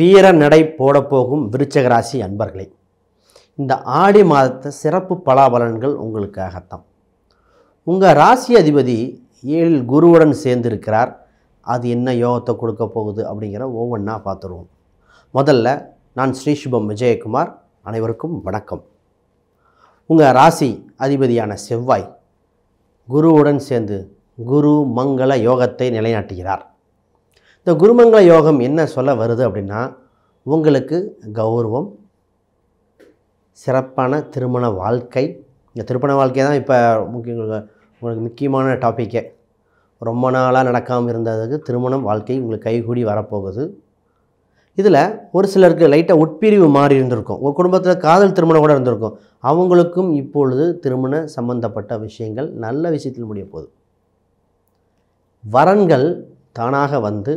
வீர நடை போடப்போகும் விருச்சிக ராசி அன்பர்களே, இந்த ஆடி மாதத்தை சிறப்பு பலாபலன்கள் உங்களுக்காகத்தான். உங்கள் ராசி அதிபதி 7 குருவுடன் சேர்ந்திருக்கிறார். அது என்ன யோகத்தை கொடுக்க போகுது அப்படிங்கிற ஒவ்வொன்றா பார்த்துருவோம். முதல்ல நான் ஸ்ரீசுபம் விஜயகுமார். அனைவருக்கும் வணக்கம். உங்கள் ராசி அதிபதியான செவ்வாய் குருவுடன் சேர்ந்து குரு மங்கள யோகத்தை நிலைநாட்டுகிறார். இந்த குருமங்கள யோகம் என்ன சொல்ல வருது அப்படின்னா, உங்களுக்கு கௌரவம், சிறப்பான திருமண வாழ்க்கை. இந்த திருமண வாழ்க்கை தான் இப்போ உங்களுக்கு முக்கியமான டாப்பிக்கே. ரொம்ப நாளாக நடக்காமல் இருந்ததுக்கு திருமணம் வாழ்க்கை உங்களுக்கு கைகூடி வரப்போகுது. இதில் ஒரு சிலருக்கு லைட்டாக உட்பிரிவு மாறி இருந்திருக்கும். உங்கள் குடும்பத்தில் காதல் திருமணம் கூட இருந்திருக்கும். அவங்களுக்கும் இப்பொழுது திருமண சம்பந்தப்பட்ட விஷயங்கள் நல்ல விஷயத்தில் முடிய போகுது. வரன்கள் தானாக வந்து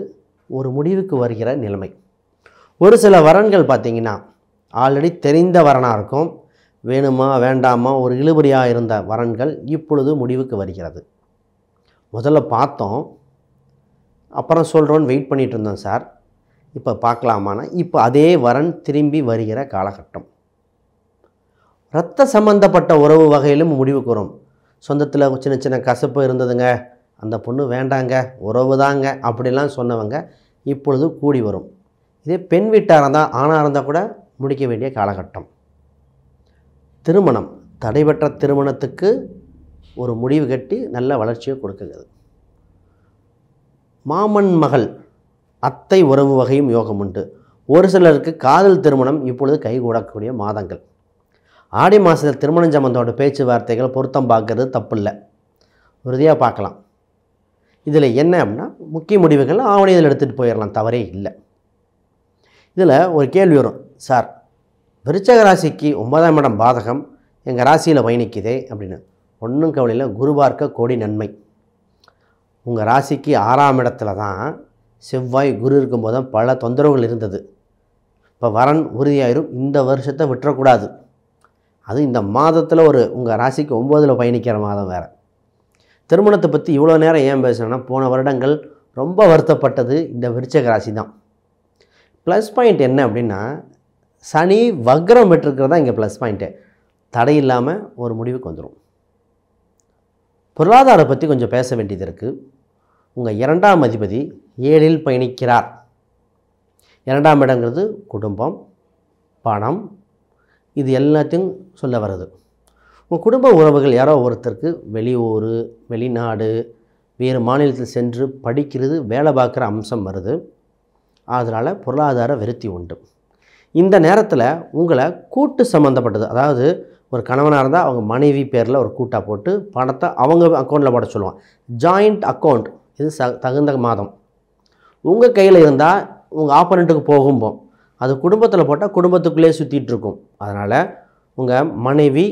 ஒரு முடிவுக்கு வருகிற நிலைமை. ஒரு சில வரன்கள் பார்த்திங்கன்னா ஆல்ரெடி தெரிந்த வரனாக இருக்கும். வேணுமா வேண்டாமா ஒரு இழுபறியாக இருந்த வரன்கள் இப்பொழுது முடிவுக்கு வருகிறது. முதல்ல பார்த்தோம், அப்புறம் சொல்கிறோன்னு வெயிட் பண்ணிகிட்டு இருந்தோம் சார். இப்போ பார்க்கலாமான்னா இப்போ அதே வரன் திரும்பி வருகிற காலகட்டம். இரத்த சம்பந்தப்பட்ட உறவு வகையிலும் முடிவுக்கு வரும். சொந்தத்தில் சின்ன சின்ன கசப்பு இருந்ததுங்க, அந்த பொண்ணு வேண்டாங்க, உறவு தாங்க அப்படிலாம் சொன்னவங்க இப்பொழுது கூடி வரும். இதே பெண் வீட்டாக இருந்தால் ஆணாக இருந்தால் கூட முடிக்க வேண்டிய காலகட்டம். திருமணம், தடைபெற்ற திருமணத்துக்கு ஒரு முடிவு கட்டி நல்ல வளர்ச்சியை கொடுக்குகிறது. மாமன் மகள் அத்தை உறவு வகையும் யோகம் உண்டு. ஒரு சிலருக்கு காதல் திருமணம் இப்பொழுது கைகூடக்கூடிய மாதங்கள். ஆடி மாதத்தில் திருமணம் சம்பந்தோட பேச்சுவார்த்தைகள் பொருத்தம் பார்க்கறது தப்பு இல்லை, உறுதியாக பார்க்கலாம். இதில் என்ன அப்படின்னா, முக்கிய முடிவுகள் ஆவணத்தில் எடுத்துகிட்டு போயிடலாம், தவறே இல்லை. இதில் ஒரு கேள்வி வரும், சார் விருச்சிக ராசிக்கு 9ஆம் இடம் பாதகம் எங்கள் ராசியில் பயணிக்குதே அப்படின்னு. ஒன்றும் கவலையில், குரு பார்க்க கோடி நன்மை. உங்கள் ராசிக்கு 6ஆம் இடத்துல தான் செவ்வாய் குரு இருக்கும்போது தான் பல தொந்தரவுகள் இருந்தது. இப்போ வரன் உறுதியாயிரும். இந்த வருஷத்தை விட்டுறக்கூடாது. அது இந்த மாதத்தில் உங்கள் ராசிக்கு 9ல் பயணிக்கிற மாதம் வேறு. திருமணத்தை பற்றி இவ்வளோ நேரம் ஏன் பேசுகிறேன்னா, போன வருடங்கள் ரொம்ப வருத்தப்பட்டது இந்த விருச்சிக ராசி தான். ப்ளஸ் பாயிண்ட் என்ன அப்படின்னா, சனி வக்ரம் பெற்றிருக்கிறதா இங்கே ப்ளஸ் பாயிண்ட்டு. தடை இல்லாமல் ஒரு முடிவுக்கு வந்துடும். பொருளாதாரம் பற்றி கொஞ்சம் பேச வேண்டியது இருக்குது. உங்கள் 2ஆம் அதிபதி 7ல் பயணிக்கிறார். 2ஆம் இடங்கிறது குடும்பம், பணம், இது எல்லாத்தையும் சொல்ல வருது. உங்கள் குடும்ப உறவுகள் யாரோ ஒருத்தருக்கு வெளியூர், வெளிநாடு, வேறு மாநிலத்தில் சென்று படிக்கிறது, வேலை பார்க்குற அம்சம் வருது. அதனால் பொருளாதார விருத்தி உண்டு. இந்த நேரத்தில் உங்களை கூட்டு சம்மந்தப்பட்டது, அதாவது ஒரு கணவனாக இருந்தால் அவங்க மனைவி பேரில் ஒரு கூட்டாக போட்டு பணத்தை அவங்க அக்கௌண்ட்டில் போட சொல்லுவான். ஜாயிண்ட் அக்கௌண்ட், இது தகுந்த மாதம். உங்கள் கையில் இருந்தால் உங்கள் ஆப்போனண்ட்டுக்கு போகும்போம், அது குடும்பத்தில் போட்டால் குடும்பத்துக்குள்ளே சுற்றிட்டுருக்கும். அதனால் உங்கள் மனைவி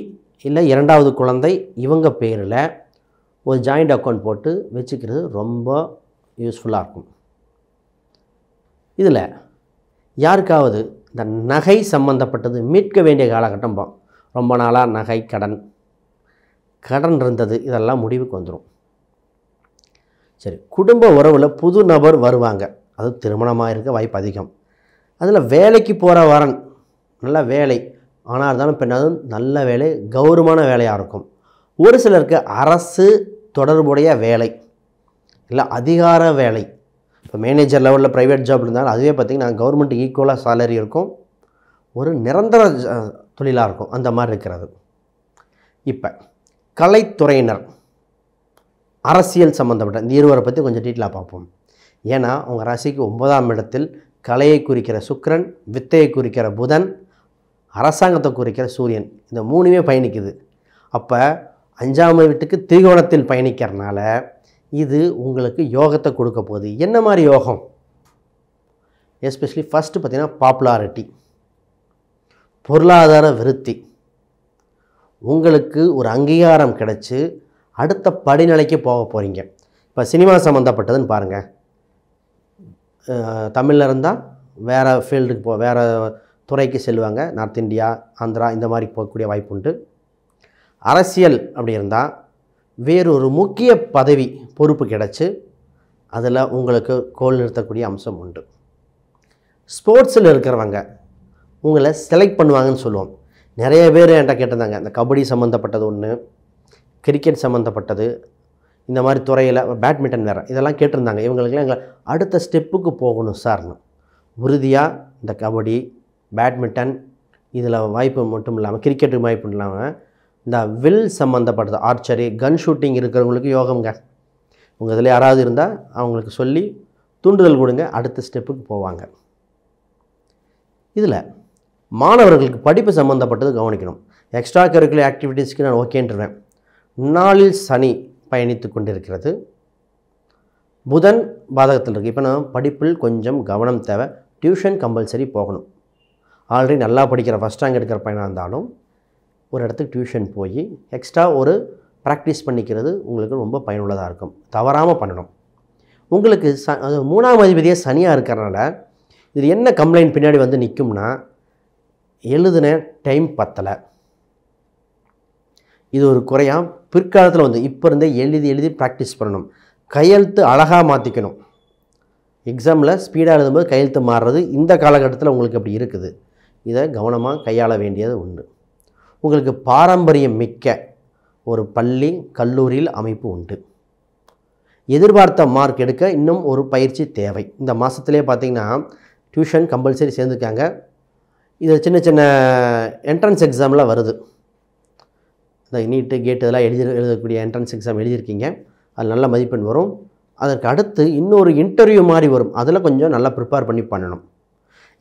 இல்லை 2வது குழந்தை இவங்க பேரில் ஒரு ஜாயிண்ட் அக்கௌண்ட் போட்டு வச்சுக்கிறது ரொம்ப யூஸ்ஃபுல்லாக இருக்கும். இதில் யாருக்காவது இந்த நகை சம்பந்தப்பட்டது மீட்க வேண்டிய காலகட்டம். ரொம்ப நாளாக நகை கடன் இருந்தது, இதெல்லாம் முடிவுக்கு வந்துடும். சரி, குடும்ப உறவில் புது நபர் வருவாங்க. அது திருமணமாக இருக்க வாய்ப்பு அதிகம். அதில் வேலைக்கு போகிற வரன், நல்ல வேலை, ஆனால் இருந்தாலும் பெண்ணாலும் நல்ல வேலை, கௌரவமான வேலையாக இருக்கும். ஒரு சிலருக்கு அரசு தொடர்புடைய வேலை இல்லை அதிகார வேலை. இப்போ மேனேஜர் லெவலில் ப்ரைவேட் ஜாப் இருந்தாலும் அதுவே பார்த்திங்கன்னா கவர்மெண்ட் ஈக்குவலாக சேலரி இருக்கும், ஒரு நிரந்தர தொழிலாக இருக்கும், அந்த மாதிரி இருக்கிறது. இப்போ கலைத்துறையினர், அரசியல் சம்மந்தப்பட்ட இந்த இருவரை பற்றி கொஞ்சம் டீட்டெயிலாக பார்ப்போம். ஏன்னா உங்கள் ராசிக்கு 9ஆம் இடத்தில் கலையை குறிக்கிற சுக்கிரன், வித்தையை குறிக்கிற புதன், அரசாங்கத்தை குறிக்கிற சூரியன், இந்த 3மே பயணிக்குது. அப்போ 5ஆம் வீட்டுக்கு திரிகோணத்தில் பயணிக்கிறனால இது உங்களுக்கு யோகத்தை கொடுக்க போகுது. என்ன மாதிரி யோகம்? எஸ்பெஷலி ஃபஸ்ட்டு பார்த்திங்கன்னா பாப்புலாரிட்டி, பொருளாதார விருத்தி, உங்களுக்கு ஒரு அங்கீகாரம் கிடச்சி அடுத்த படிநிலைக்கு போக போகிறீங்க. இப்போ சினிமா சம்மந்தப்பட்டதுன்னு பாருங்கள். தமிழில் இருந்தால் வேறு ஃபீல்டுக்கு வேறு துறைக்கு செல்வாங்க. நார்த் இந்தியா, ஆந்திரா இந்த மாதிரி போகக்கூடிய வாய்ப்பு உண்டு. அரசியல் அப்படி இருந்தால் வேறொரு முக்கிய பதவி பொறுப்பு கிடச்சி அதில் உங்களுக்கு கோல் நிறுத்தக்கூடிய அம்சம் உண்டு. ஸ்போர்ட்ஸில் இருக்கிறவங்க உங்களை செலக்ட் பண்ணுவாங்கன்னு சொல்லுவோம். நிறைய பேர் என்கிட்ட கேட்டிருந்தாங்க, இந்த கபடி சம்மந்தப்பட்டது ஒன்று, கிரிக்கெட் சம்மந்தப்பட்டது, இந்த மாதிரி துறையில் பேட்மிண்டன் வேறு, இதெல்லாம் கேட்டிருந்தாங்க. இவங்களுக்கெல்லாம் எங்களை அடுத்த ஸ்டெப்புக்கு போகணும் சார்னு உறுதியாக இந்த கபடி, பேட்மிண்டன் இதில் வாய்ப்பு மட்டும் இல்லாமல், கிரிக்கெட்டுக்கு வாய்ப்பு இல்லாமல், இந்த வில் சம்மந்தப்பட்டது ஆர்ச்சரி, கன் ஷூட்டிங் இருக்கிறவங்களுக்கு யோகம்ங்க. உங்கள் இதில் யாராவது இருந்தால் அவங்களுக்கு சொல்லி தூண்டுதல் கொடுங்க, அடுத்த ஸ்டெப்புக்கு போவாங்க. இதில் மாணவர்களுக்கு படிப்பு சம்மந்தப்பட்டது கவனிக்கணும். எக்ஸ்ட்ரா கரிக்குலர் ஆக்டிவிட்டீஸ்க்கு நான் ஓகேன்ட்டுருவேன். நாளில் சனி பயணித்து கொண்டிருக்கிறது, புதன் பாதகத்தில் இருக்குது. இப்போ நான் படிப்பில் கொஞ்சம் கவனம் தேவை. டியூஷன் கம்பல்சரி போகணும். ஆல்ரெடி நல்லா படிக்கிற ஃபஸ்ட் ரேங்க் எடுக்கிற பையனாக இருந்தாலும் ஒரு இடத்துக்கு டியூஷன் போய் எக்ஸ்ட்ரா ஒரு ப்ராக்டிஸ் பண்ணிக்கிறது உங்களுக்கு ரொம்ப பயனுள்ளதாக இருக்கும். தவறாமல் பண்ணணும். உங்களுக்கு அது 3ஆம் அதிபதியே சனியாக இருக்கிறனால இது என்ன கம்ப்ளைண்ட் பின்னாடி வந்து நிற்கும்னா, எழுதின டைம் பத்தலை, இது ஒரு குறையாக பிற்காலத்தில் வந்து இப்போ இருந்தே எழுதி ப்ராக்டிஸ் பண்ணணும். கையெழுத்து அழகாக மாற்றிக்கணும். எக்ஸாமில் ஸ்பீடாக எழுதும்போது கையெழுத்து மாறுறது இந்த காலகட்டத்தில் உங்களுக்கு அப்படி இருக்குது. இதை கவனமாக கையாள வேண்டியது உண்டு. உங்களுக்கு பாரம்பரியம் மிக்க ஒரு பள்ளி கல்லூரியில் அமைப்பு உண்டு. எதிர்பார்த்த மார்க் எடுக்க இன்னும் ஒரு பயிற்சி தேவை. இந்த மாதத்துலேயே பார்த்திங்கன்னா டியூஷன் கம்பல்சரி சேர்ந்துருக்காங்க. இது சின்ன சின்ன என்ட்ரன்ஸ் எக்ஸாம்லாம் வருது. இந்த நீட்டு கேட்டு இதெல்லாம் எழுதக்கூடிய என்ட்ரன்ஸ் எக்ஸாம் எழுதியிருக்கீங்க, அது நல்ல மதிப்பெண் வரும். அதற்கு அடுத்து இன்னொரு இன்டர்வியூ மாதிரி வரும், அதில் கொஞ்சம் நல்லா ப்ரிப்பேர் பண்ணி பண்ணணும்.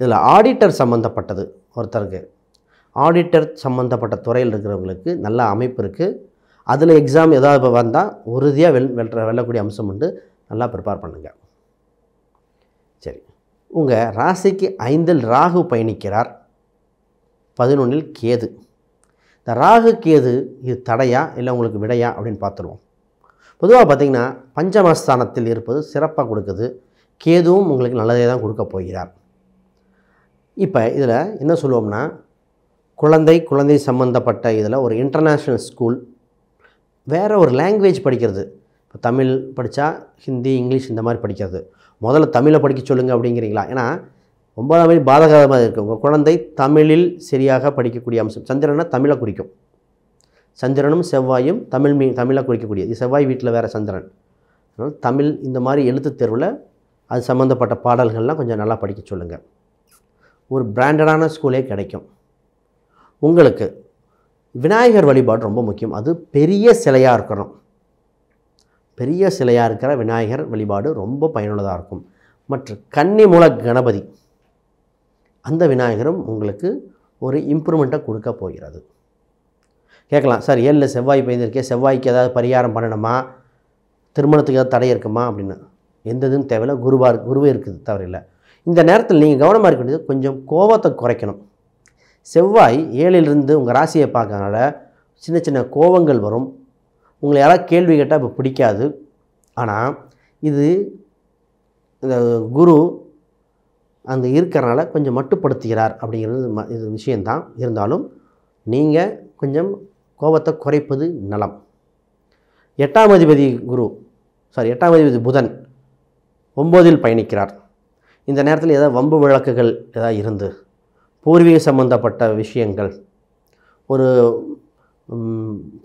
இதில் ஆடிட்டர் சம்மந்தப்பட்டது ஒருத்தருக்கு, ஆடிட்டர் சம்மந்தப்பட்ட துறையில் இருக்கிறவங்களுக்கு நல்ல அமைப்பு இருக்குது. அதில் எக்ஸாம் ஏதாவது வந்தால் உறுதியாக வெல்லக்கூடிய அம்சம் உண்டு. நல்லா ப்ரிப்பேர் பண்ணுங்கள். சரி, உங்கள் ராசிக்கு 5இல் ராகு பயணிக்கிறார், 11இல் கேது. இந்த ராகு கேது இது தடையா இல்லை உங்களுக்கு விடையா அப்படின்னு பார்த்துருவோம். பொதுவாக பார்த்திங்கன்னா பஞ்சமஸ்தானத்தில் இருப்பது சிறப்பாக கொடுக்குது. கேதுவும் உங்களுக்கு நல்லதே தான் கொடுக்க போகிறார். இப்போ இதில் என்ன சொல்லுவோம்னா, குழந்தை சம்மந்தப்பட்ட இதில் ஒரு இன்டர்நேஷ்னல் ஸ்கூல், வேறு ஒரு லாங்குவேஜ் படிக்கிறது. இப்போ தமிழ் படித்தா ஹிந்தி, இங்கிலீஷ் இந்த மாதிரி படிக்கிறது. முதல்ல தமிழை படிக்க சொல்லுங்கள் அப்படிங்கிறீங்களா? ஏன்னா 9ஆம் தேதி பாதகமாக இருக்குது. உங்கள் குழந்தை தமிழில் சரியாக படிக்கக்கூடிய அம்சம். சந்திரனை தமிழை குறிக்கும். சந்திரனும் செவ்வாயும் தமிழை குறிக்கக்கூடிய, இது செவ்வாய் வீட்டில் வேறு சந்திரன். அதனால் தமிழ் இந்த மாதிரி எழுத்து தேர்வில் அது சம்மந்தப்பட்ட பாடல்கள்லாம் கொஞ்சம் நல்லா படிக்க சொல்லுங்கள். ஒரு பிராண்டடான ஸ்கூலே கிடைக்கும். உங்களுக்கு விநாயகர் வழிபாடு ரொம்ப முக்கியம். அது பெரிய சிலையாக இருக்கணும். பெரிய சிலையாக இருக்கிற விநாயகர் வழிபாடு ரொம்ப பயனுள்ளதாக இருக்கும். மற்றும் கன்னிமூல கணபதி, அந்த விநாயகரும் உங்களுக்கு ஒரு இம்ப்ரூவ்மெண்ட்டை கொடுக்க போகிறது. கேட்கலாம், சார் 7ல் செவ்வாய் பயந்துருக்கே, செவ்வாய்க்கு ஏதாவது பரிகாரம் பண்ணணுமா, திருமணத்துக்கு ஏதாவது தடை இருக்குமா அப்படின்னு. எந்த இதுவும் தேவையில்லை, குருவே இருக்குது, தவறில்லை. இந்த நேரத்தில் நீங்கள் கவனமாக இருக்க வேண்டியது, கொஞ்சம் கோபத்தை குறைக்கணும். செவ்வாய் 7லிருந்து உங்கள் ராசியை பார்க்கறதுனால சின்ன சின்ன கோபங்கள் வரும். உங்களை யாராவது கேள்வி கேட்டால் இப்போ பிடிக்காது. ஆனால் இது இந்த குரு அந்த இருக்கிறனால கொஞ்சம் மட்டுப்படுத்துகிறார் அப்படிங்கிறது இது விஷயந்தான். இருந்தாலும் நீங்கள் கொஞ்சம் கோபத்தை குறைப்பது நலம். 8ஆம் அதிபதி புதன் 9இல் பயணிக்கிறார். இந்த நேரத்தில் ஏதாவது வம்பு வழக்குகள் ஏதாவது இருந்து, பூர்வீக சம்பந்தப்பட்ட விஷயங்கள், ஒரு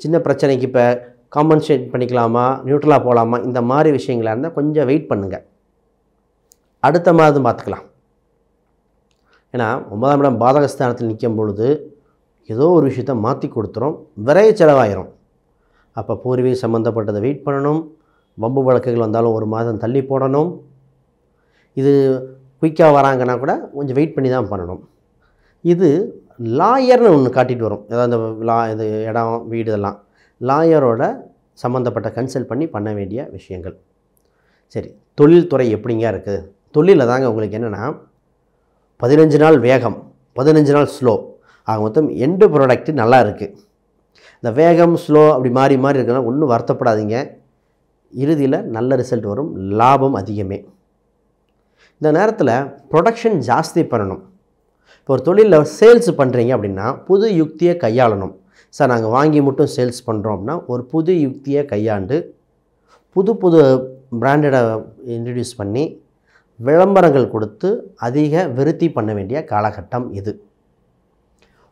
சின்ன பிரச்சனைக்கு இப்போ காம்பன்சேட் பண்ணிக்கலாமா, நியூட்ரலாக போகலாமா, இந்த மாதிரி விஷயங்களாக இருந்தால் கொஞ்சம் வெயிட் பண்ணுங்கள். அடுத்த மாதம் பார்த்துக்கலாம். ஏன்னா 9ஆம் இடம் பாதகஸ்தானத்தில் நிற்கும் பொழுது ஏதோ ஒரு விஷயத்தை மாற்றி கொடுத்துரும், விரைய செலவாயிரும். அப்போ பூர்வீக சம்மந்தப்பட்டதை வெயிட் பண்ணணும். வம்பு வழக்குகள் வந்தாலும் ஒரு மாதம் தள்ளி போடணும். இது குயிக்காக வராங்கன்னா கூட கொஞ்சம் வெயிட் பண்ணி தான் பண்ணணும். இது லாயர்னு ஒன்று காட்டிட்டு வரும். ஏதாவது இது இடம் வீடு இதெல்லாம் லாயரோட சம்மந்தப்பட்ட கன்சல்ட் பண்ண வேண்டிய விஷயங்கள். சரி, தொழில்துறை எப்படிங்க இருக்குது? தொழிலில் தாங்க உங்களுக்கு என்னென்னா 15 நாள் வேகம், 15 நாள் ஸ்லோ, ஆக மொத்தம் எண்டு ப்ராடக்ட் நல்லா இருக்குது. இந்த வேகம் ஸ்லோ அப்படி மாறி இருக்குன்னா ஒன்றும் வருத்தப்படாதீங்க. இறுதியில் நல்ல ரிசல்ட் வரும், லாபம் அதிகமே. இந்த நேரத்தில் ப்ரொடக்ஷன் ஜாஸ்தி பண்ணணும். இப்போ ஒரு தொழிலில் சேல்ஸ் பண்ணுறீங்க அப்படின்னா புது யுக்தியை கையாளணும். சார் நாங்கள் வாங்கி மட்டும் சேல்ஸ் பண்ணுறோம் அப்படின்னா ஒரு புது யுக்தியை கையாண்டு புது பிராண்டடை இன்ட்ரடியூஸ் பண்ணி விளம்பரங்கள் கொடுத்து அதிக விருத்தி பண்ண வேண்டிய காலகட்டம் இது.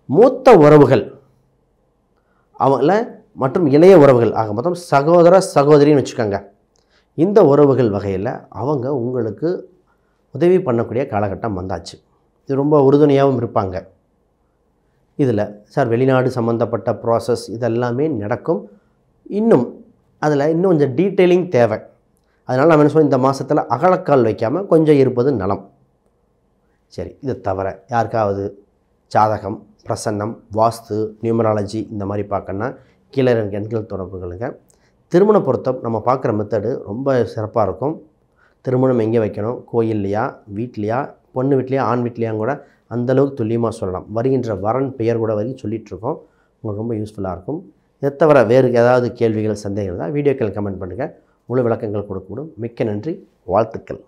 மூத்த உறவுகள் அவங்கள மற்றும் இளைய உறவுகள் ஆக மொத்தம் சகோதர சகோதரின்னு வச்சுக்கோங்க. இந்த உறவுகள் வகையில் அவங்க உங்களுக்கு உதவி பண்ணக்கூடிய காலகட்டம் வந்தாச்சு. இது ரொம்ப உறுதுணையாகவும் இருப்பாங்க. இதில் சார் வெளிநாடு சம்மந்தப்பட்ட ப்ராசஸ் இதெல்லாமே நடக்கும். அதில் இன்னும் கொஞ்சம் டீட்டெயிலிங் தேவை. அதனால் நம்ம என்ன சொல்லுவோம், இந்த மாதத்தில் அகலக்கால் வைக்காமல் கொஞ்சம் இருப்பது நலம். சரி, இதை தவிர யாருக்காவது ஜாதகம், பிரசன்னம், வாஸ்து, நியூமராலஜி இந்த மாதிரி பார்க்கணுன்னா கீழே எண்கள் தொடர்புகளுங்க. திருமண பொருத்தம் நம்ம பார்க்குற மெத்தடு ரொம்ப சிறப்பாக இருக்கும். திருமணம் எங்கே வைக்கணும், கோயில்லையா, வீட்லையா, பொண்ணு வீட்லையா, ஆண் வீட்லையான்னு கூட அந்தளவுக்கு துல்லியமாக சொல்லலாம். வருகின்ற வரன் பெயர் கூட வரைக்கும் சொல்லிகிட்ருக்கோம். உங்களுக்கு ரொம்ப யூஸ்ஃபுல்லாக இருக்கும். இதை தவிர வேறு ஏதாவது கேள்விகள், சந்தேகங்கள் தான் வீடியோக்கள் கமெண்ட் பண்ணுங்கள். முழு விளக்கங்கள் கொடுக்கப்படும். மிக்க நன்றி, வாழ்த்துக்கள்.